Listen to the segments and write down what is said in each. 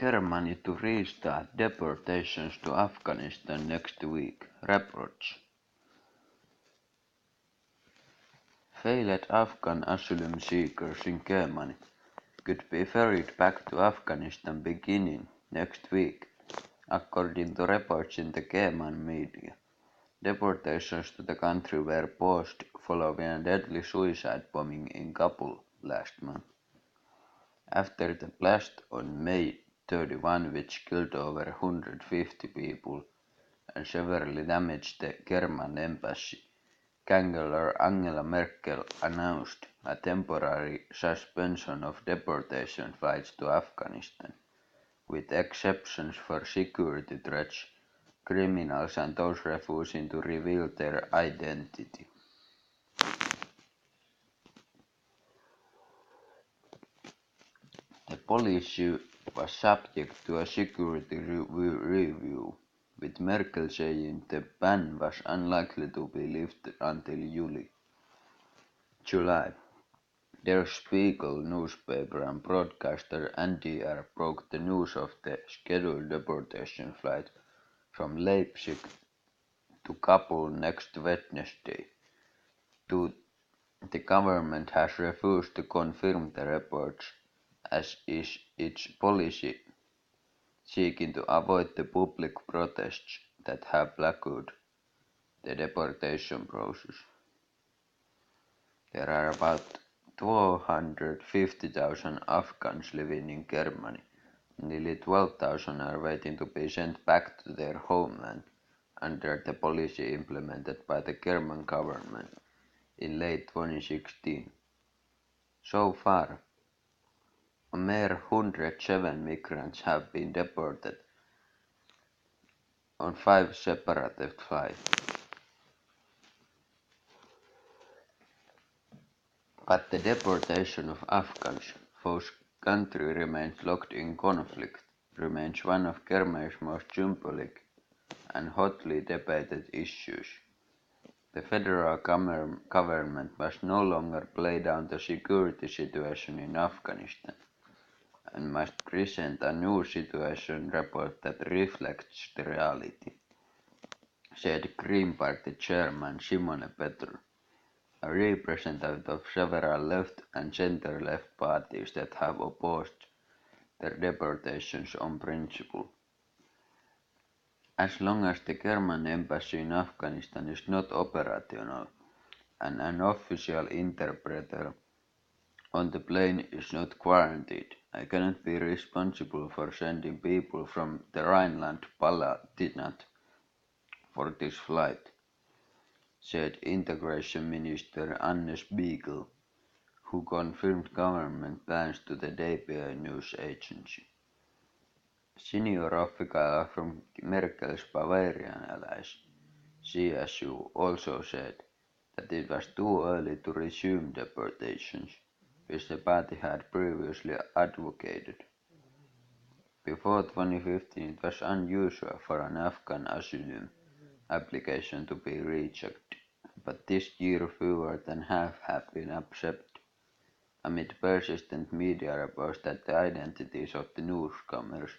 Germany to restart deportations to Afghanistan next week, reports. Failed Afghan asylum seekers in Germany could be ferried back to Afghanistan beginning next week, according to reports in the German media. Deportations to the country were paused following a deadly suicide bombing in Kabul last month. After the blast on May 31, which killed over 150 people and severely damaged the German embassy, Chancellor Angela Merkel announced a temporary suspension of deportation flights to Afghanistan, with exceptions for security threats, criminals and those refusing to reveal their identity. The policy was subject to a security review, with Merkel saying the ban was unlikely to be lifted until July. Der Spiegel newspaper and broadcaster NDR broke the news of the scheduled deportation flight from Leipzig to Kabul next Wednesday. The government has refused to confirm the reports, as is its policy, seeking to avoid the public protests that have plagued the deportation process. There are about 250,000 Afghans living in Germany. Nearly 12,000 are waiting to be sent back to their homeland under the policy implemented by the German government in late 2016. So far, a mere 107 migrants have been deported on 5 separate flights. But the deportation of Afghans, whose country remains locked in conflict, remains one of Germany's most symbolic and hotly debated issues. The federal government must no longer play down the security situation in Afghanistan and must present a new situation report that reflects the reality, said Green Party chairman Simone Petrou, a representative of several left and center-left parties that have opposed their deportations on principle. As long as the German embassy in Afghanistan is not operational and an official interpreter on the plane is not guaranteed, I cannot be responsible for sending people from the Rhineland-Palatinate for this flight, said Integration Minister Anne Spiegel, who confirmed government plans to the DPA news agency. Senior official from Merkel's Bavarian allies, CSU, also said that it was too early to resume deportations, which the party had previously advocated. Before 2015, it was unusual for an Afghan asylum application to be rejected, but this year fewer than half have been accepted, amid persistent media reports that the identities of the newcomers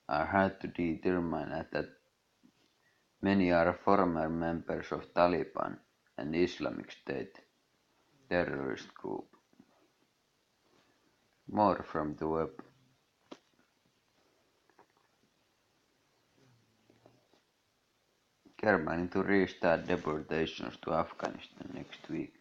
are hard to determine and that many are former members of Taliban and Islamic State terrorist group. More from the web. Germany to restart deportations to Afghanistan next week.